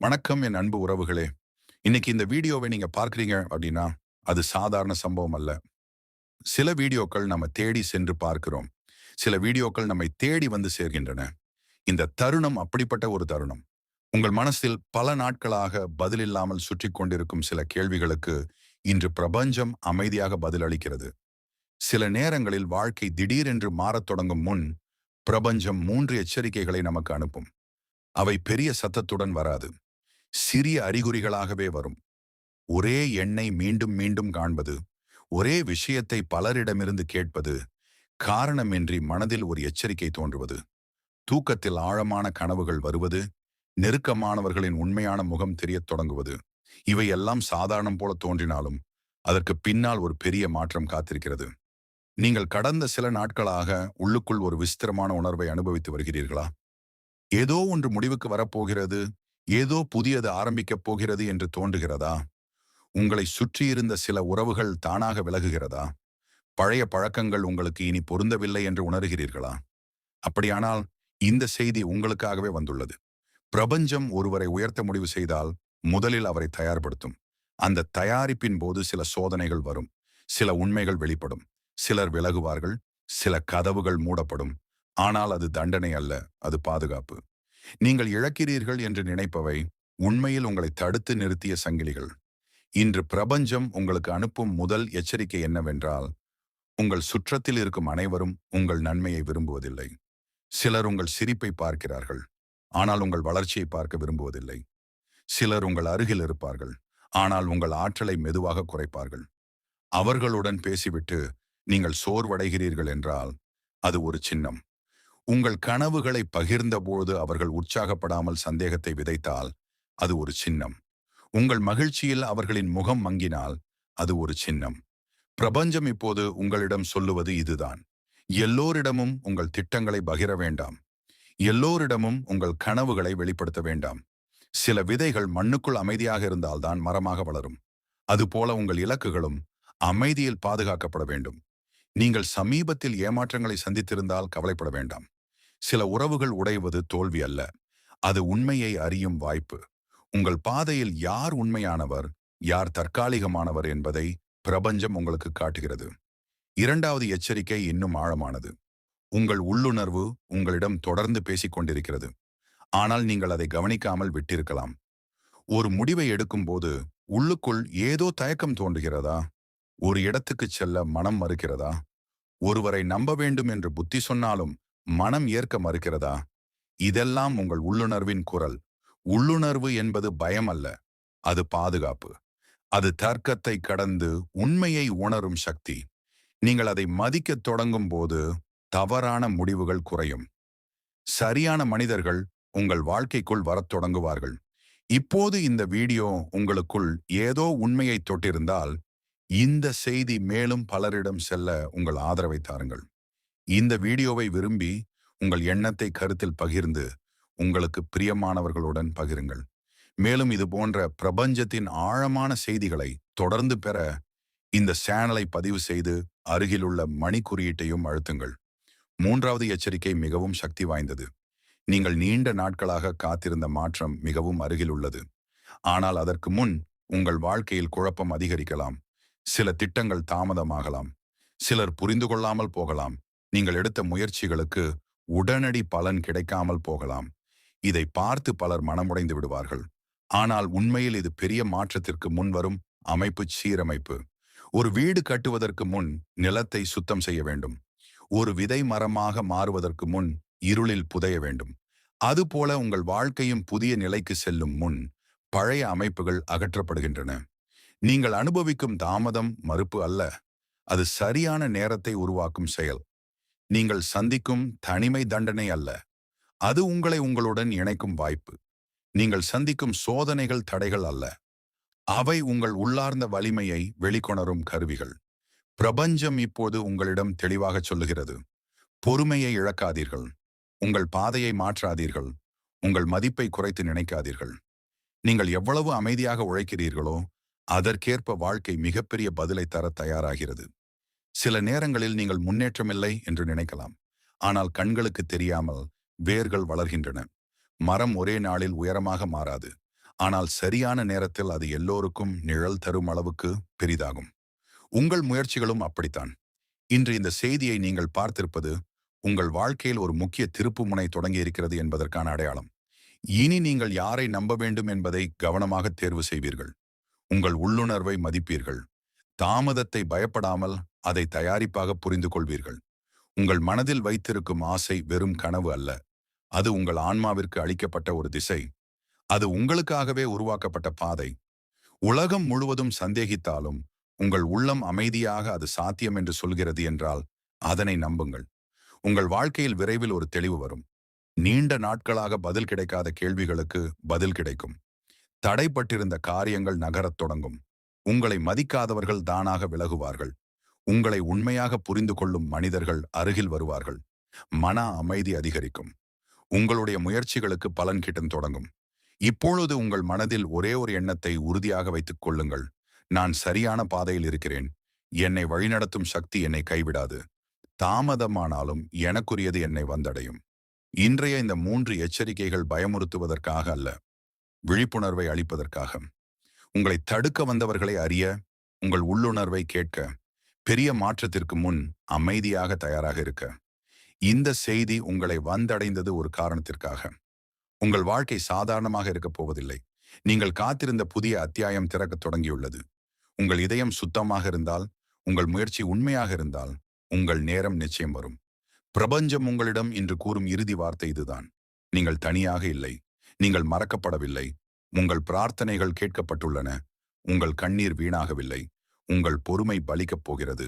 வணக்கம் என் அன்பு உறவுகளே. இன்னைக்கு இந்த வீடியோவை நீங்க பார்க்கிறீங்க அப்படின்னா, அது சாதாரண சம்பவம் அல்ல. சில வீடியோக்கள் நம்ம தேடி சென்று பார்க்கிறோம். சில வீடியோக்கள் நம்மை தேடி வந்து சேர்கின்றன. இந்த தருணம் அப்படிப்பட்ட ஒரு தருணம். உங்கள் மனசில் பல நாட்களாக பதிலில்லாமல் சுற்றிக் கொண்டிருக்கும் சில கேள்விகளுக்கு இன்று பிரபஞ்சம் அமைதியாக பதிலளிக்கிறது. சில நேரங்களில் வாழ்க்கை திடீரென்று மாறத் தொடங்கும் முன், பிரபஞ்சம் 3 எச்சரிக்கைகளை நமக்கு அனுப்பும். அவை பெரிய சத்தத்துடன் வராது. சிறிய அறிகுறிகளாகவே வரும். ஒரே எண்ணை மீண்டும் மீண்டும் காண்பது, ஒரே விஷயத்தை பலரிடமிருந்து கேட்பது, காரணமின்றி மனதில் ஒரு எச்சரிக்கை தோன்றுவது, தூக்கத்தில் ஆழமான கனவுகள் வருவது, நெருக்கமானவர்களின் உண்மையான முகம் தெரியத் தொடங்குவது. இவை எல்லாம் சாதாரணம் போல தோன்றினாலும் அதற்கு பின்னால் ஒரு பெரிய மாற்றம் காத்திருக்கிறது. நீங்கள் கடந்த சில நாட்களாக உள்ளுக்குள் ஒரு விசித்திரமான உணர்வை அனுபவித்து வருகிறீர்களா? ஏதோ ஒன்று முடிவுக்கு வரப்போகிறது, ஏதோ புதியது ஆரம்பிக்கப் போகிறது என்று தோன்றுகிறதா? உங்களை சுற்றியிருந்த சில உறவுகள் தானாக விலகுகிறதா? பழைய பழக்கங்கள் உங்களுக்கு இனி பொருந்தவில்லை என்று உணர்கிறீர்களா? அப்படியானால் இந்த செய்தி உங்களுக்காகவே வந்துள்ளது. பிரபஞ்சம் ஒருவரை உயர்த்த முடிவு செய்தால் முதலில் அவரை தயார்படுத்தும். அந்த தயாரிப்பின் போது சில சோதனைகள் வரும். சில உண்மைகள் வெளிப்படும். சிலர் விலகுவார்கள். சில கதவுகள் மூடப்படும். ஆனால் அது தண்டனை அல்ல, அது பாதுகாப்பு. நீங்கள் இழக்கிறீர்கள் என்று நினைப்பவை உண்மையில் உங்களை தடுத்து நிறுத்திய சங்கிலிகள். இன்று பிரபஞ்சம் உங்களுக்கு அனுப்பும் முதல் எச்சரிக்கை என்னவென்றால், உங்கள் சுற்றத்தில் இருக்கும் அனைவரும் உங்கள் நன்மையை விரும்புவதில்லை. சிலர் உங்கள் சிரிப்பை பார்க்கிறார்கள், ஆனால் உங்கள் வளர்ச்சியை பார்க்க விரும்புவதில்லை. சிலர் உங்கள் அருகில் இருப்பார்கள், ஆனால் உங்கள் ஆற்றலை மெதுவாக குறைப்பார்கள். அவர்களுடன் பேசிவிட்டு நீங்கள் சோர்வடைகிறீர்கள் என்றால் அது ஒரு சின்னம். உங்கள் கனவுகளை பகிர்ந்தபோது அவர்கள் உற்சாகப்படாமல் சந்தேகத்தை விதைத்தால் அது ஒரு சின்னம். உங்கள் மகிழ்ச்சியில் அவர்களின் முகம் மங்கினால் அது ஒரு சின்னம். பிரபஞ்சம் இப்போது உங்களிடம் சொல்லுவது இதுதான். எல்லோரிடமும் உங்கள் திட்டங்களை பகிர வேண்டாம். எல்லோரிடமும் உங்கள் கனவுகளை வெளிப்படுத்த வேண்டாம். சில விதைகள் மண்ணுக்குள் அமைதியாக இருந்தால்தான் மரமாக வளரும். அதுபோல உங்கள் இலக்குகளும் அமைதியில் பாதுகாக்கப்பட வேண்டும். நீங்கள் சமீபத்தில் ஏமாற்றங்களை சந்தித்திருந்தால் கவலைப்பட வேண்டாம். சில உறவுகள் உடைவது தோல்வி அல்ல, அது உண்மையை அறியும் வாய்ப்பு. உங்கள் பாதையில் யார் உண்மையானவர், யார் தற்காலிகமானவர் என்பதை பிரபஞ்சம் உங்களுக்கு காட்டுகிறது. இரண்டாவது எச்சரிக்கை இன்னும் ஆழமானது. உங்கள் உள்ளுணர்வு உங்களிடம் தொடர்ந்து பேசிக் கொண்டிருக்கிறது. ஆனால் நீங்கள் அதை கவனிக்காமல் விட்டிருக்கலாம். ஒரு முடிவை எடுக்கும்போது உள்ளுக்குள் ஏதோ தயக்கம் தோன்றுகிறதா? ஒரு இடத்துக்கு செல்ல மனம் மறுக்கிறதா? ஒருவரை நம்ப வேண்டும் என்று புத்தி சொன்னாலும் மனம் ஏற்க மறுக்கிறதா? இதெல்லாம் உங்கள் உள்ளுணர்வின் குரல். உள்ளுணர்வு என்பது பயம் அல்ல, அது பாதுகாப்பு. அது தர்க்கத்தை கடந்து உண்மையை உணரும் சக்தி. நீங்கள் அதை மதிக்கத் தொடங்கும் போது தவறான முடிவுகள் குறையும். சரியான மனிதர்கள் உங்கள் வாழ்க்கைக்குள் வரத் தொடங்குவார்கள். இப்போது இந்த வீடியோ உங்களுக்குள் ஏதோ உண்மையை தொட்டிருந்தால், இந்த செய்தி மேலும் பலரிடம் செல்ல உங்கள் ஆதரவை தாருங்கள். இந்த வீடியோவை விரும்பி உங்கள் எண்ணத்தை கருத்தில் பகிர்ந்து உங்களுக்கு பிரியமானவர்களுடன் பகிருங்கள். மேலும் இது போன்ற பிரபஞ்சத்தின் ஆழமான செய்திகளை தொடர்ந்து பெற இந்த சேனலை பதிவு செய்து அருகிலுள்ள மணி குறியீட்டையும் அழுத்துங்கள். மூன்றாவது எச்சரிக்கை மிகவும் சக்தி வாய்ந்தது. நீங்கள் நீண்ட நாட்களாக காத்திருந்த மாற்றம் மிகவும் அருகில் உள்ளது. ஆனால் அதற்கு முன் உங்கள் வாழ்க்கையில் குழப்பம் அதிகரிக்கலாம். சில திட்டங்கள் தாமதமாகலாம். சிலர் புரிந்து கொள்ளாமல் போகலாம். நீங்கள் எடுத்த முயற்சிகளுக்கு உடனடி பலன் கிடைக்காமல் போகலாம். இதை பார்த்து பலர் மனமுடைந்து விடுவார்கள். ஆனால் உண்மையில் இது பெரிய மாற்றத்திற்கு முன் வரும் அமைப்பு சீரமைப்பு. ஒரு வீடு கட்டுவதற்கு முன் நிலத்தை சுத்தம் செய்ய வேண்டும். ஒரு விதை மரமாக மாறுவதற்கு முன் இருளில் புதைய வேண்டும். அதுபோல உங்கள் வாழ்க்கையும் புதிய நிலைக்கு செல்லும் முன் பழைய அமைப்புகள் அகற்றப்படுகின்றன. நீங்கள் அனுபவிக்கும் தாமதம் மறுப்பு அல்ல, அது சரியான நேரத்தை உருவாக்கும் செயல். நீங்கள் சந்திக்கும் தனிமை தண்டனை அல்ல, அது உங்களை உங்களுடன் இணைக்கும் வாய்ப்பு. நீங்கள் சந்திக்கும் சோதனைகள் தடைகள் அல்ல, அவை உங்கள் உள்ளார்ந்த வலிமையை வெளிக்கொணரும் கருவிகள். பிரபஞ்சம் இப்போது உங்களிடம் தெளிவாக சொல்லுகிறது. பொறுமையை இழக்காதீர்கள். உங்கள் பாதையை மாற்றாதீர்கள். உங்கள் மதிப்பை குறைத்து நினைக்காதீர்கள். நீங்கள் எவ்வளவு அமைதியாக உழைக்கிறீர்களோ அதற்கேற்ப வாழ்க்கை மிகப்பெரிய பதிலை தர தயாராகிறது. சில நேரங்களில் நீங்கள் முன்னேற்றமில்லை என்று நினைக்கலாம். ஆனால் கண்களுக்கு தெரியாமல் வேர்கள் வளர்கின்றன. மரம் ஒரே நாளில் உயரமாக மாறாது. ஆனால் சரியான நேரத்தில் அது எல்லோருக்கும் நிழல் தரும் அளவுக்கு பெரிதாகும். உங்கள் முயற்சிகளும் அப்படித்தான். இன்று இந்த செய்தியை நீங்கள் பார்த்திருப்பது உங்கள் வாழ்க்கையில் ஒரு முக்கிய திருப்புமுனை தொடங்கியிருக்கிறது என்பதற்கான அடையாளம். இனி நீங்கள் யாரை நம்ப வேண்டும் என்பதை கவனமாக தேர்வு செய்வீர்கள். உங்கள் உள்ளுணர்வை மதிப்பீர்கள். தாமதத்தை பயப்படாமல் அதை தயாரிப்பாக புரிந்து கொள்வீர்கள். உங்கள் மனதில் வைத்திருக்கும் ஆசை வெறும் கனவு அல்ல. அது உங்கள் ஆன்மாவிற்கு அளிக்கப்பட்ட ஒரு திசை. அது உங்களுக்காகவே உருவாக்கப்பட்ட பாதை. உலகம் முழுவதும் சந்தேகித்தாலும் உங்கள் உள்ளம் அமைதியாக அது சாத்தியம் என்று சொல்கிறது என்றால் அதனை நம்புங்கள். உங்கள் வாழ்க்கையில் விரைவில் ஒரு தெளிவு வரும். நீண்ட நாட்களாக பதில் கிடைக்காத கேள்விகளுக்கு பதில் கிடைக்கும். தடைப்பட்டிருந்த காரியங்கள் நகரத் தொடங்கும். உங்களை மதிக்காதவர்கள் தானாக விலகுவார்கள். உங்களை உண்மையாக புரிந்து கொள்ளும் மனிதர்கள் அருகில் வருவார்கள். மன அமைதி அதிகரிக்கும். உங்களுடைய முயற்சிகளுக்கு பலன் கிட்டும் தொடங்கும். இப்பொழுது உங்கள் மனதில் ஒரே ஒரு எண்ணத்தை உறுதியாக வைத்துக் கொள்ளுங்கள். நான் சரியான பாதையில் இருக்கிறேன். என்னை வழிநடத்தும் சக்தி என்னை கைவிடாது. தாமதமானாலும் எனக்குரியது என்னை வந்தடையும். இன்றைய இந்த 3 எச்சரிக்கைகள் பயமுறுத்துவதற்காக அல்ல, விழிப்புணர்வை அளிப்பதற்காக. உங்களை தடுக்க வந்தவர்களை அறிய, உங்கள் உள்ளுணர்வை கேட்க, பெரிய மாற்றத்திற்கு முன் அமைதியாக தயாராக இருக்க. இந்த செய்தி உங்களை வந்தடைந்தது ஒரு காரணத்திற்காக. உங்கள் வாழ்க்கை சாதாரணமாக இருக்கப் போவதில்லை. நீங்கள் காத்திருந்த புதிய அத்தியாயம் திறக்கத் தொடங்கியுள்ளது. உங்கள் இதயம் சுத்தமாக இருந்தால், உங்கள் முயற்சி உண்மையாக இருந்தால், உங்கள் நேரம் நிச்சயம் வரும். பிரபஞ்சம் உங்களிடம் இன்று கூறும் இறுதி வார்த்தை இதுதான். நீங்கள் தனியாக இல்லை. நீங்கள் மறக்கப்படவில்லை. உங்கள் பிரார்த்தனைகள் கேட்கப்பட்டுள்ளன. உங்கள் கண்ணீர் வீணாகவில்லை. உங்கள் பொறுமை பலிக்கப் போகிறது.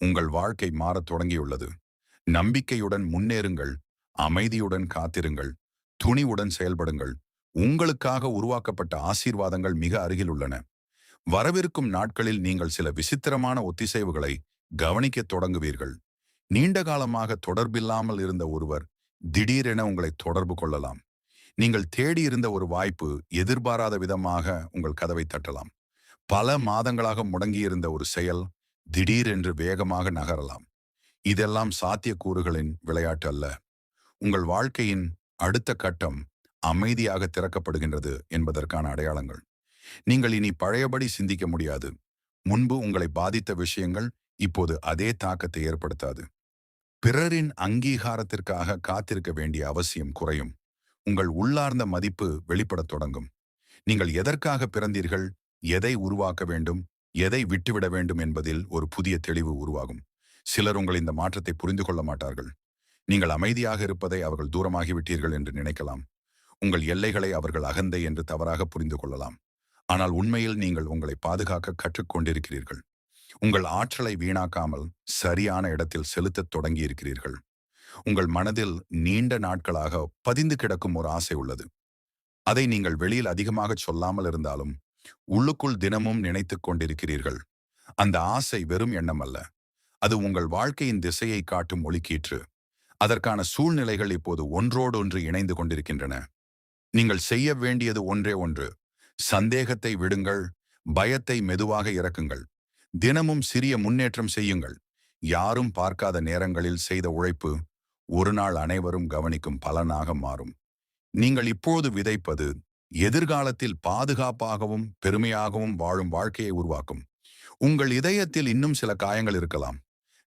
உங்கள் வாழ்க்கை மாறத் தொடங்கியுள்ளது. நம்பிக்கையுடன் முன்னேறுங்கள். அமைதியுடன் காத்திருங்கள். துணிவுடன் செயல்படுங்கள். உங்களுக்காக உருவாக்கப்பட்ட ஆசீர்வாதங்கள் மிக அருகில் உள்ளன. வரவிருக்கும் நாட்களில் நீங்கள் சில விசித்திரமான ஒத்திசைவுகளை கவனிக்கத் தொடங்குவீர்கள். நீண்ட காலமாக தொடர்பில்லாமல் இருந்த ஒருவர் திடீரென உங்களை தொடர்பு கொள்ளலாம். நீங்கள் தேடியிருந்த ஒரு வாய்ப்பு எதிர்பாராத விதமாக உங்கள் கதவை தட்டலாம். பல மாதங்களாக முடங்கியிருந்த ஒரு செயல் திடீரென்று வேகமாக நகரலாம். இதெல்லாம் சாத்தியக்கூறுகளின் விளையாட்டு அல்ல. உங்கள் வாழ்க்கையின் அடுத்த கட்டம் அமைதியாக திறக்கப்படுகின்றது என்பதற்கான அடையாளங்கள். நீங்கள் இனி பழையபடி சிந்திக்க முடியாது. முன்பு உங்களை பாதித்த விஷயங்கள் இப்போது அதே தாக்கத்தை ஏற்படுத்தாது. பிறரின் அங்கீகாரத்திற்காக காத்திருக்க வேண்டிய அவசியம் குறையும். உங்கள் உள்ளார்ந்த மதிப்பு வெளிப்படத் தொடங்கும். நீங்கள் எதற்காக பிறந்தீர்கள், எதை உருவாக்க வேண்டும், எதை விட்டுவிட வேண்டும் என்பதில் ஒரு புதிய தெளிவு உருவாகும். சிலர் உங்கள் இந்த மாற்றத்தை புரிந்து கொள்ள மாட்டார்கள். நீங்கள் அமைதியாக இருப்பதை அவர்கள் தூரமாகிவிட்டீர்கள் என்று நினைக்கலாம். உங்கள் எல்லைகளை அவர்கள் அகந்தை என்று தவறாக புரிந்து கொள்ளலாம். ஆனால் உண்மையில் நீங்கள் உங்களை பாதுகாக்க கற்றுக்கொண்டிருக்கிறீர்கள். உங்கள் ஆற்றலை வீணாக்காமல் சரியான இடத்தில் செலுத்தத் தொடங்கியிருக்கிறீர்கள். உங்கள் மனதில் நீண்ட நாட்களாக பதிந்து கிடக்கும் ஒரு ஆசை உள்ளது. அதை நீங்கள் வெளியில் அதிகமாக சொல்லாமல் இருந்தாலும் உள்ளுக்குள் தினமும் நினைத்துக் கொண்டிருக்கிறீர்கள். அந்த ஆசை வெறும் எண்ணம் அல்ல. அது உங்கள் வாழ்க்கையின் திசையை காட்டும் ஒளிக்கீற்று. அதற்கான சூழ்நிலைகள் இப்போது ஒன்றோடொன்று இணைந்து கொண்டிருக்கின்றன. நீங்கள் செய்ய வேண்டியது ஒன்றே ஒன்று. சந்தேகத்தை விடுங்கள். பயத்தை மெதுவாக இறக்குங்கள். தினமும் சிறிய முன்னேற்றம் செய்யுங்கள். யாரும் பார்க்காத நேரங்களில் செய்த உழைப்பு ஒரு நாள் அனைவரும் கவனிக்கும் பலனாக மாறும். நீங்கள் இப்போது விதைப்பது எதிர்காலத்தில் பாதுகாப்பாகவும் பெருமையாகவும் வாழும் வாழ்க்கையை உருவாக்கும். உங்கள் இதயத்தில் இன்னும் சில காயங்கள் இருக்கலாம்.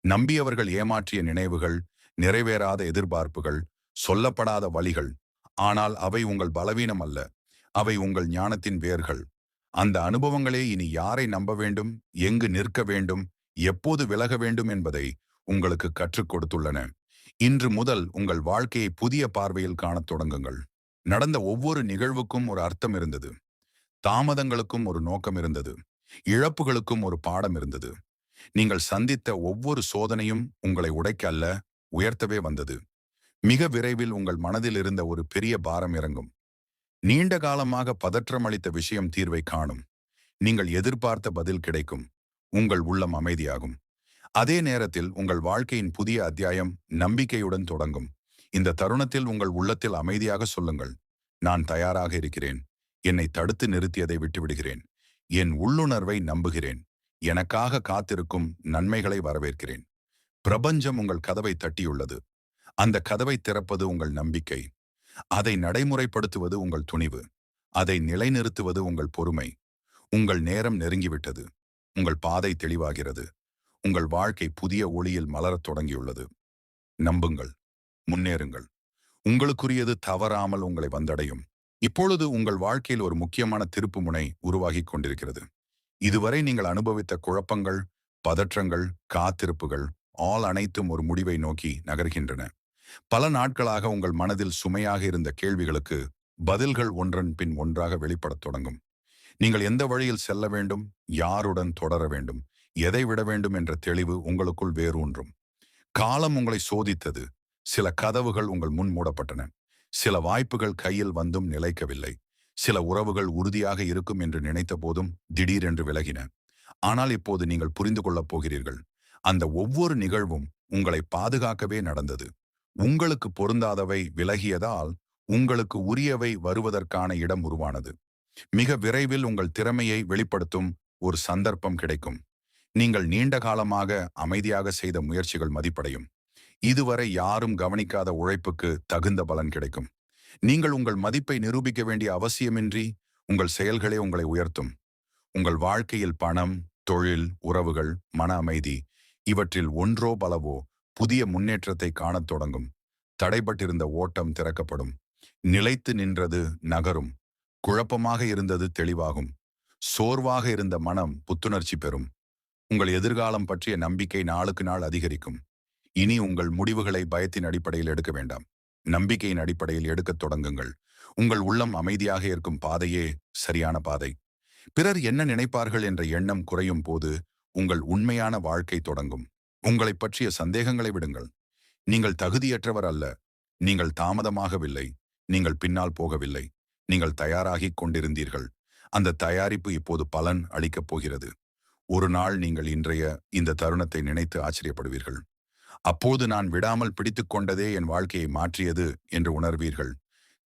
நம்பியவர்கள் ஏமாற்றிய நினைவுகள், நிறைவேறாத எதிர்பார்ப்புகள், சொல்லப்படாத வழிகள். ஆனால் அவை உங்கள் பலவீனம் அல்ல. அவை உங்கள் ஞானத்தின் வேர்கள். அந்த அனுபவங்களே இனி யாரை நம்ப வேண்டும், எங்கு நிற்க வேண்டும், எப்போது விலக வேண்டும் என்பதை உங்களுக்கு கற்றுக் கொடுத்துள்ளன. இன்று முதல் உங்கள் வாழ்க்கையை புதிய பார்வையில் காணத் தொடங்குங்கள். நடந்த ஒவ்வொரு நிகழ்வுக்கும் ஒரு அர்த்தம் இருந்தது. தாமதங்களுக்கும் ஒரு நோக்கம் இருந்தது. இழப்புகளுக்கும் ஒரு பாடம் இருந்தது. நீங்கள் சந்தித்த ஒவ்வொரு சோதனையும் உங்களை உடைக்க அல்ல, உயர்த்தவே வந்தது. மிக விரைவில் உங்கள் மனதில் இருந்த ஒரு பெரிய பாரம் இறங்கும். நீண்ட காலமாக பதற்றம் அளித்த விஷயம் தீர்வை காணும். நீங்கள் எதிர்பார்த்த பதில் கிடைக்கும். உங்கள் உள்ளம் அமைதியாகும். அதே நேரத்தில் உங்கள் வாழ்க்கையின் புதிய அத்தியாயம் நம்பிக்கையுடன் தொடங்கும். இந்த தருணத்தில் உங்கள் உள்ளத்தில் அமைதியாக சொல்லுங்கள், நான் தயாராக இருக்கிறேன். என்னை தடுத்து நிறுத்தியதை விட்டுவிடுகிறேன். என் உள்ளுணர்வை நம்புகிறேன். எனக்காக காத்திருக்கும் நன்மைகளை வரவேற்கிறேன். பிரபஞ்சம் உங்கள் கதவை தட்டியுள்ளது. அந்த கதவை திறப்பது உங்கள் நம்பிக்கை. அதை நடைமுறைப்படுத்துவது உங்கள் துணிவு. அதை நிலைநிறுத்துவது உங்கள் பொறுமை. உங்கள் நேரம் நெருங்கிவிட்டது. உங்கள் பாதை தெளிவாகிறது. உங்கள் வாழ்க்கை புதிய ஒளியில் மலரத் தொடங்கியுள்ளது. நம்புங்கள். முன்னேறுங்கள். உங்களுக்குரியது தவறாமல் உங்களை வந்தடையும். இப்பொழுது உங்கள் வாழ்க்கையில் ஒரு முக்கியமான திருப்புமுனை உருவாகிக் கொண்டிருக்கிறது. இதுவரை நீங்கள் அனுபவித்த குழப்பங்கள், பதற்றங்கள், காத்திருப்புகள் அனைத்தும் ஒரு முடிவை நோக்கி நகர்கின்றன. பல நாட்களாக உங்கள் மனதில் சுமையாக இருந்த கேள்விகளுக்கு பதில்கள் ஒன்றன் பின் ஒன்றாக வெளிப்படத் தொடங்கும். நீங்கள் எந்த வழியில் செல்ல வேண்டும், யாருடன் தொடர வேண்டும், எதை விட வேண்டும் என்ற தெளிவு உங்களுக்குள் வேரூன்றும். காலம் உங்களை சோதித்தது. சில கதவுகள் உங்கள் முன் மூடப்பட்டன. சில வாய்ப்புகள் கையில் வந்தும் நிலைக்கவில்லை. சில உறவுகள் உறுதியாக இருக்கும் என்று நினைத்த போதும் திடீரென்று விலகின. ஆனால் இப்போது நீங்கள் புரிந்து கொள்ளப் போகிறீர்கள். அந்த ஒவ்வொரு நிகழ்வும் உங்களை பாதுகாக்கவே நடந்தது. உங்களுக்கு பொருந்தாதவை விலகியதால் உங்களுக்கு உரியவை வருவதற்கான இடம் உருவானது. மிக விரைவில் உங்கள் திறமையை வெளிப்படுத்தும் ஒரு சந்தர்ப்பம் கிடைக்கும். நீங்கள் நீண்ட காலமாக அமைதியாக செய்த முயற்சிகள் மதிப்படையும். இதுவரை யாரும் கவனிக்காத உழைப்புக்கு தகுந்த பலன் கிடைக்கும். நீங்கள் உங்கள் மதிப்பை நிரூபிக்க வேண்டிய அவசியமின்றி உங்கள் செயல்களே உங்களை உயர்த்தும். உங்கள் வாழ்க்கையில் பணம், தொழில், உறவுகள், மன அமைதி இவற்றில் ஒன்றோ பலவோ புதிய முன்னேற்றத்தை காணத் தொடங்கும். தடைபட்டிருந்த ஓட்டம் திறக்கப்படும். நிலைத்து நின்றது நகரும். குழப்பமாக இருந்தது தெளிவாகும். சோர்வாக இருந்த மனம் புத்துணர்ச்சி பெறும். உங்கள் எதிர்காலம் பற்றிய நம்பிக்கை நாளுக்கு நாள் அதிகரிக்கும். இனி உங்கள் முடிவுகளை பயத்தின் அடிப்படையில் எடுக்க வேண்டாம். நம்பிக்கையின் அடிப்படையில் எடுக்கத் தொடங்குங்கள். உங்கள் உள்ளம் அமைதியாக இருக்கும் பாதையே சரியான பாதை. பிறர் என்ன நினைப்பார்கள் என்ற எண்ணம் குறையும் போது உங்கள் உண்மையான வாழ்க்கை தொடங்கும். உங்களை பற்றிய சந்தேகங்களை விடுங்கள். நீங்கள் தகுதியற்றவர் அல்ல. நீங்கள் தாமதமாகவில்லை. நீங்கள் பின்னால் போகவில்லை. நீங்கள் தயாராகிக் கொண்டிருந்தீர்கள். அந்த தயாரிப்பு இப்போது பலன் அளிக்கப் போகிறது. ஒரு நாள் நீங்கள் இன்றைய இந்த தருணத்தை நினைத்து ஆச்சரியப்படுவீர்கள். அப்போது நான் விடாமல் பிடித்துக் கொண்டதே என் வாழ்க்கையை மாற்றியது என்று உணர்வீர்கள்.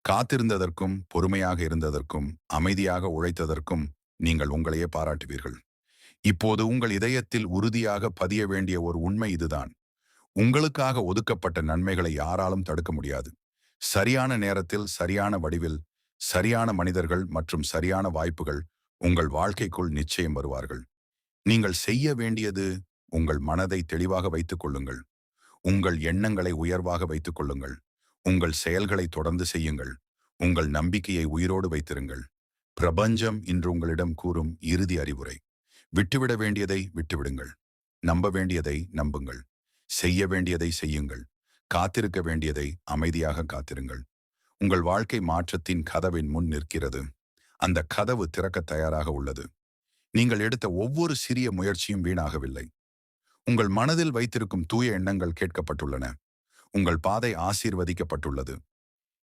காத்திருந்ததற்கும், பொறுமையாக இருந்ததற்கும், அமைதியாக உழைத்ததற்கும் நீங்கள் உங்களையே பாராட்டுவீர்கள். இப்போது உங்கள் இதயத்தில் உறுதியாக பதிய வேண்டிய ஒரு உண்மை இதுதான். உங்களுக்காக ஒதுக்கப்பட்ட நன்மைகளை யாராலும் தடுக்க முடியாது. சரியான நேரத்தில், சரியான வடிவில், சரியான மனிதர்கள் மற்றும் சரியான வாய்ப்புகள் உங்கள் வாழ்க்கைக்குள் நிச்சயம் வருவார்கள். நீங்கள் செய்ய வேண்டியது உங்கள் மனதை தெளிவாக வைத்துக் கொள்ளுங்கள். உங்கள் எண்ணங்களை உயர்வாக வைத்துக் கொள்ளுங்கள். உங்கள் செயல்களை தொடர்ந்து செய்யுங்கள். உங்கள் நம்பிக்கையை உயிரோடு வைத்திருங்கள். பிரபஞ்சம் இன்று உங்களிடம் கூறும் இறுதி அறிவுரை: விட்டுவிட வேண்டியதை விட்டுவிடுங்கள். நம்ப வேண்டியதை நம்புங்கள். செய்ய வேண்டியதை செய்யுங்கள். காத்திருக்க வேண்டியதை அமைதியாக காத்திருங்கள். உங்கள் வாழ்க்கை மாற்றத்தின் கதவின் முன் நிற்கிறது. அந்த கதவு திறக்க தயாராக உள்ளது. நீங்கள் எடுத்த ஒவ்வொரு சிறிய முயற்சியும் வீணாகவில்லை. உங்கள் மனதில் வைத்திருக்கும் தூய எண்ணங்கள் கேட்கப்பட்டுள்ளன. உங்கள் பாதை ஆசீர்வதிக்கப்பட்டுள்ளது.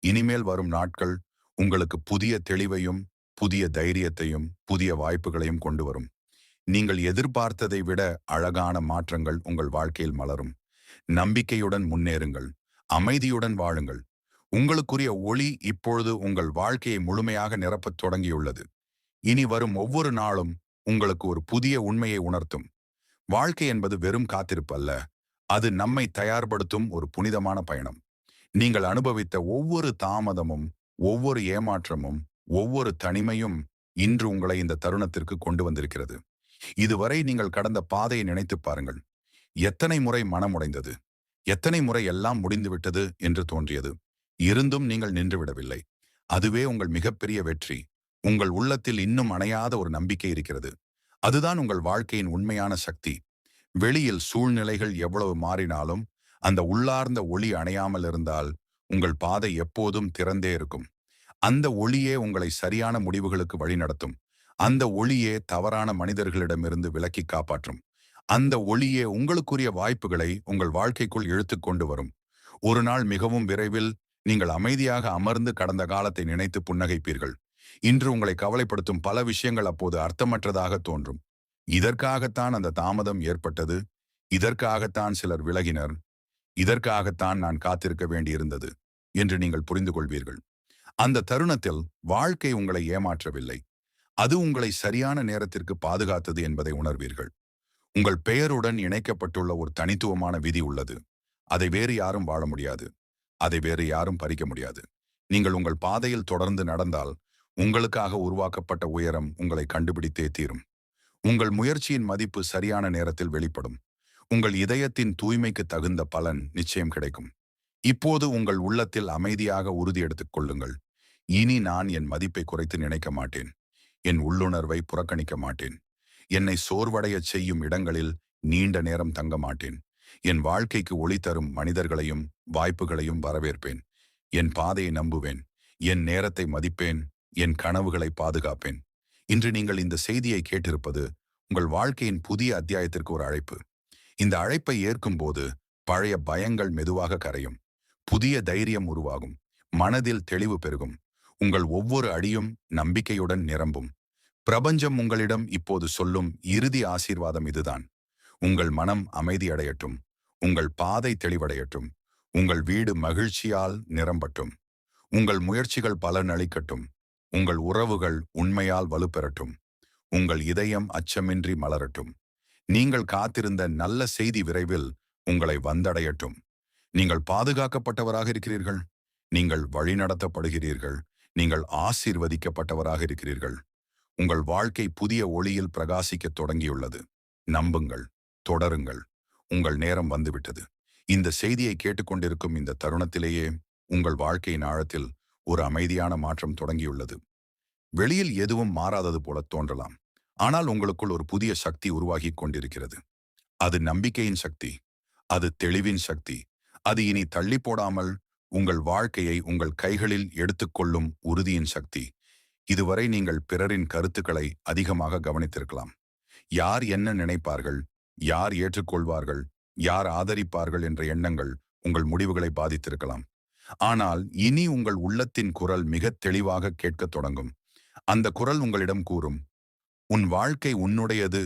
இனிமேல் வரும் நாட்கள் உங்களுக்கு புதிய தெளிவையும், புதிய தைரியத்தையும், புதிய வாய்ப்புகளையும் கொண்டு வரும். நீங்கள் எதிர்பார்த்ததை விட அழகான மாற்றங்கள் உங்கள் வாழ்க்கையில் மலரும். நம்பிக்கையுடன் முன்னேறுங்கள். அமைதியுடன் வாழுங்கள். உங்களுக்குரிய ஒளி இப்பொழுது உங்கள் வாழ்க்கையை முழுமையாக நிரப்பத் தொடங்கியுள்ளது. இனி வரும் ஒவ்வொரு நாளும் உங்களுக்கு ஒரு புதிய உண்மையை உணர்த்தும். வாழ்க்கை என்பது வெறும் காத்திருப்பு அல்ல. அது நம்மை தயார்படுத்தும் ஒரு புனிதமான பயணம். நீங்கள் அனுபவித்த ஒவ்வொரு தாமதமும், ஒவ்வொரு ஏமாற்றமும், ஒவ்வொரு தனிமையும் இன்று உங்களை இந்த தருணத்திற்கு கொண்டு வந்திருக்கிறது. இதுவரை நீங்கள் கடந்த பாதையை நினைத்துப் பாருங்கள். எத்தனை முறை மனம் உடைந்தது, எத்தனை முறை எல்லாம் முடிந்துவிட்டது என்று தோன்றியது. இருந்தும் நீங்கள் நின்றுவிடவில்லை. அதுவே உங்கள் மிகப்பெரிய வெற்றி. உங்கள் உள்ளத்தில் இன்னும் அணையாத ஒரு நம்பிக்கை இருக்கிறது. அதுதான் உங்கள் வாழ்க்கையின் உண்மையான சக்தி. வெளியில் சூழ்நிலைகள் எவ்வளவு மாறினாலும் அந்த உள்ளார்ந்த ஒளி அணையாமல் இருந்தால் உங்கள் பாதை எப்போதும் திறந்தே இருக்கும். அந்த ஒளியே உங்களை சரியான முடிவுகளுக்கு வழிநடத்தும். அந்த ஒளியே தவறான மனிதர்களிடமிருந்து விலக்கி காப்பாற்றும். அந்த ஒளியே உங்களுக்குரிய வாய்ப்புகளை உங்கள் வாழ்க்கைக்குள் இழுத்து கொண்டு வரும். ஒரு நாள் மிகவும் விரைவில் நீங்கள் அமைதியாக அமர்ந்து கடந்த காலத்தை நினைத்து புன்னகைப்பீர்கள். இன்று உங்களை கவலைப்படுத்தும் பல விஷயங்கள் அப்போது அர்த்தமற்றதாக தோன்றும். இதற்காகத்தான் அந்த தாமதம் ஏற்பட்டது. இதற்காகத்தான் சிலர் விலகினர். இதற்காகத்தான் நான் காத்திருக்க வேண்டியிருந்தது என்று நீங்கள் புரிந்து கொள்வீர்கள். அந்த தருணத்தில் வாழ்க்கை உங்களை ஏமாற்றவில்லை. அது உங்களை சரியான நேரத்திற்கு பாதுகாத்தது என்பதை உணர்வீர்கள். உங்கள் பெயருடன் இணைக்கப்பட்டுள்ள ஒரு தனித்துவமான விதி உள்ளது. அதை வேறு யாரும் வாழ முடியாது. அதை வேறு யாரும் பறிக்க முடியாது. நீங்கள் உங்கள் பாதையில் தொடர்ந்து நடந்தால் உங்களுக்காக உருவாக்கப்பட்ட உயரம் உங்களை கண்டுபிடித்தே தீரும். உங்கள் முயற்சியின் மதிப்பு சரியான நேரத்தில் வெளிப்படும். உங்கள் இதயத்தின் தூய்மைக்கு தகுந்த பலன் நிச்சயம் கிடைக்கும். இப்போது உங்கள் உள்ளத்தில் அமைதியாக உறுதி எடுத்துக் கொள்ளுங்கள். இனி நான் என் மதிப்பை குறைத்து நினைக்க மாட்டேன். என் உள்ளுணர்வை புறக்கணிக்க மாட்டேன். என்னை சோர்வடையச் செய்யும் இடங்களில் நீண்ட நேரம் தங்க மாட்டேன். என் வாழ்க்கைக்கு ஒளி தரும் மனிதர்களையும் வாய்ப்புகளையும் வரவேற்பேன். என் பாதையை நம்புவேன். என் நேரத்தை மதிப்பேன். என் கனவுகளை பாதுகாப்பேன். இன்று நீங்கள் இந்த செய்தியை கேட்டிருப்பது உங்கள் வாழ்க்கையின் புதிய அத்தியாயத்திற்கு ஒரு அழைப்பு. இந்த அழைப்பை ஏற்கும்போது பழைய பயங்கள் மெதுவாக கரையும். புதிய தைரியம் உருவாகும். மனதில் தெளிவு பெருகும். உங்கள் ஒவ்வொரு அடியும் நம்பிக்கையுடன் நிரம்பும். பிரபஞ்சம் உங்களிடம் இப்போது சொல்லும் இறுதி ஆசீர்வாதம் இதுதான். உங்கள் மனம் அமைதியடையட்டும். உங்கள் பாதை தெளிவடையட்டும். உங்கள் வீடு மகிழ்ச்சியால் நிரம்பட்டும். உங்கள் முயற்சிகள் பலனளிக்கட்டும். உங்கள் உறவுகள் உண்மையால் வலுப்பெறட்டும். உங்கள் இதயம் அச்சமின்றி மலரட்டும். நீங்கள் காத்திருந்த நல்ல செய்தி விரைவில் உங்களை வந்தடையட்டும். நீங்கள் பாதுகாக்கப்பட்டவராக இருக்கிறீர்கள். நீங்கள் வழிநடத்தப்படுகிறீர்கள். நீங்கள் ஆசீர்வதிக்கப்பட்டவராக இருக்கிறீர்கள். உங்கள் வாழ்க்கை புதிய ஒளியில் பிரகாசிக்கத் தொடங்கியுள்ளது. நம்புங்கள். தொடருங்கள். உங்கள் நேரம் வந்துவிட்டது. இந்த செய்தியை கேட்டுக்கொண்டிருக்கும் இந்த தருணத்திலேயே உங்கள் வாழ்க்கையின் ஆழத்தில் ஒரு அமைதியான மாற்றம் தொடங்கியுள்ளது. வெளியில் எதுவும் மாறாதது போல தோன்றலாம். ஆனால் உங்களுக்குள் ஒரு புதிய சக்தி உருவாகிக் கொண்டிருக்கிறது. அது நம்பிக்கையின் சக்தி. அது தெளிவின் சக்தி. அது இனி தள்ளி போடாமல் உங்கள் வாழ்க்கையை உங்கள் கைகளில் எடுத்துக்கொள்ளும் உறுதியின் சக்தி. இதுவரை நீங்கள் பிறரின் கருத்துக்களை அதிகமாக கவனித்திருக்கலாம். யார் என்ன நினைப்பார்கள், யார் ஏற்றுக்கொள்வார்கள், யார் ஆதரிப்பார்கள் என்ற எண்ணங்கள் உங்கள் முடிவுகளை பாதித்திருக்கலாம். ஆனால் இனி உங்கள் உள்ளத்தின் குரல் மிக தெளிவாக கேட்கத் தொடங்கும். அந்த குரல் உங்களிடம் கூறும், உன் வாழ்க்கை உன்னுடையது.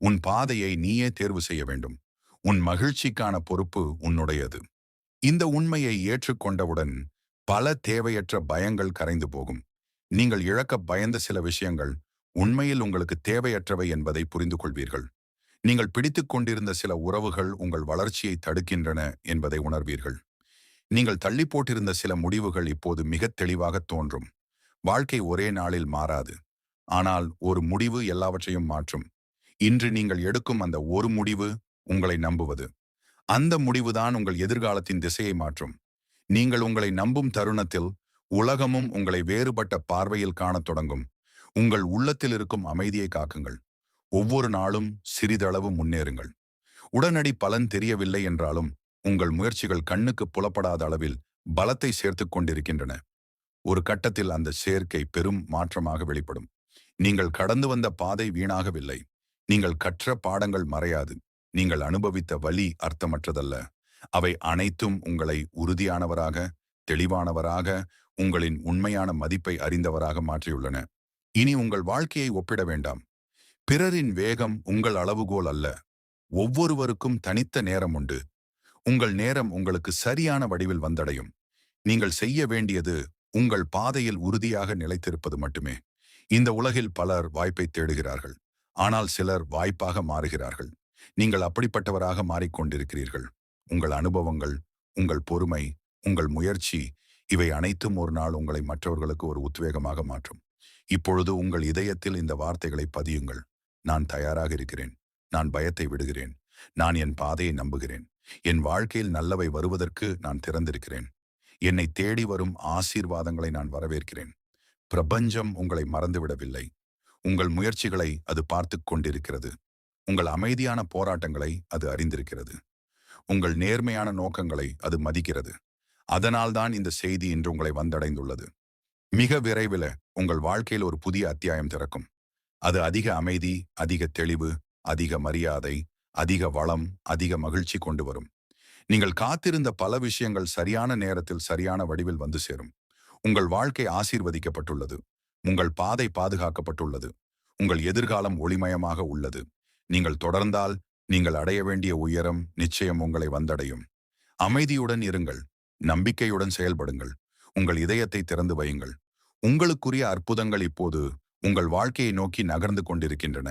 உன் பாதையை நீயே தேர்வு செய்ய வேண்டும். உன் மகிழ்ச்சிக்கான பொறுப்பு உன்னுடையது. இந்த உண்மையை ஏற்றுக்கொண்டவுடன் பல தேவையற்ற பயங்கள் கரைந்து போகும். நீங்கள் இழக்க பயந்த சில விஷயங்கள் உண்மையில் உங்களுக்கு தேவையற்றவை என்பதை புரிந்து கொள்வீர்கள். நீங்கள் பிடித்துக் கொண்டிருந்த சில உறவுகள் உங்கள் வளர்ச்சியை தடுக்கின்றன என்பதை உணர்வீர்கள். நீங்கள் தள்ளி போட்டிருந்த சில முடிவுகள் இப்போது மிக தெளிவாக தோன்றும். வாழ்க்கை ஒரே நாளில் மாறாது. ஆனால் ஒரு முடிவு எல்லாவற்றையும் மாற்றும். இன்று நீங்கள் எடுக்கும் அந்த ஒரு முடிவு உங்களை நம்புவது. அந்த முடிவுதான் உங்கள் எதிர்காலத்தின் திசையை மாற்றும். நீங்கள் உங்களை நம்பும் தருணத்தில் உலகமும் உங்களை வேறுபட்ட பார்வையில் காணத் தொடங்கும். உங்கள் உள்ளத்தில் இருக்கும் அமைதியை காக்குங்கள். ஒவ்வொரு நாளும் சிறிதளவு முன்னேறுங்கள். உடனடி பலன் தெரியவில்லை என்றாலும் உங்கள் முயற்சிகள் கண்ணுக்கு புலப்படாத அளவில் பலத்தை சேர்த்துக் கொண்டிருக்கின்றன. ஒரு கட்டத்தில் அந்த சேர்க்கை பெரும் மாற்றமாக வெளிப்படும். நீங்கள் கடந்து வந்த பாதை வீணாகவில்லை. நீங்கள் கற்ற பாடங்கள் மறையாது. நீங்கள் அனுபவித்த வலி அர்த்தமற்றதல்ல. அவை அனைத்தும் உங்களை உறுதியானவராக, தெளிவானவராக, உங்களின் உண்மையான மதிப்பை அறிந்தவராக மாற்றியுள்ளன. இனி உங்கள் வாழ்க்கையை ஒப்பிட வேண்டாம். பிறரின் வேகம் உங்கள் அளவுகோல் அல்ல. ஒவ்வொருவருக்கும் தனித்த நேரம் உண்டு. உங்கள் நேரம் உங்களுக்கு சரியான வடிவில் வந்தடையும். நீங்கள் செய்ய வேண்டியது உங்கள் பாதையில் உறுதியாக நிலைத்திருப்பது மட்டுமே. இந்த உலகில் பலர் வாய்ப்பை தேடுகிறார்கள். ஆனால் சிலர் வாய்ப்பாக மாறுகிறார்கள். நீங்கள் அப்படிப்பட்டவராக மாறிக்கொண்டிருக்கிறீர்கள். உங்கள் அனுபவங்கள், உங்கள் பொறுமை, உங்கள் முயற்சி, இவை அனைத்தும் ஒரு நாள் உங்களை மற்றவர்களுக்கு ஒரு உத்வேகமாக மாற்றும். இப்பொழுது உங்கள் இதயத்தில் இந்த வார்த்தைகளை பதியுங்கள். நான் தயாராக இருக்கிறேன். நான் பயத்தை விடுகிறேன். நான் என் பாதையை நம்புகிறேன். என் வாழ்க்கையில் நல்லவை வருவதற்கு நான் திறந்திருக்கிறேன். என்னை தேடி வரும் ஆசீர்வாதங்களை நான் வரவேற்கிறேன். பிரபஞ்சம் உங்களை மறந்துவிடவில்லை. உங்கள் முயற்சிகளை அது பார்த்து கொண்டிருக்கிறது. உங்கள் அமைதியான போராட்டங்களை அது அறிந்திருக்கிறது. உங்கள் நேர்மையான நோக்கங்களை அது மதிக்கிறது. அதனால்தான் இந்த செய்தி இன்று உங்களை வந்தடைந்துள்ளது. மிக விரைவில் உங்கள் வாழ்க்கையில் ஒரு புதிய அத்தியாயம் திறக்கும். அது அதிக அமைதி, அதிக தெளிவு, அதிக மரியாதை, அதிக வளம், அதிக மகிழ்ச்சி கொண்டு வரும். நீங்கள் காத்திருந்த பல விஷயங்கள் சரியான நேரத்தில் சரியான வடிவில் வந்து சேரும். உங்கள் வாழ்க்கை ஆசீர்வதிக்கப்பட்டுள்ளது. உங்கள் பாதை பாதுகாக்கப்பட்டுள்ளது. உங்கள் எதிர்காலம் ஒளிமயமாக உள்ளது. நீங்கள் தொடர்ந்தால் நீங்கள் அடைய வேண்டிய உயரம் நிச்சயம் உங்களை வந்தடையும். அமைதியுடன் இருங்கள். நம்பிக்கையுடன் செயல்படுங்கள். உங்கள் இதயத்தை திறந்து வையுங்கள். உங்களுக்குரிய அற்புதங்கள் இப்போது உங்கள் வாழ்க்கையை நோக்கி நகர்ந்து கொண்டிருக்கின்றன.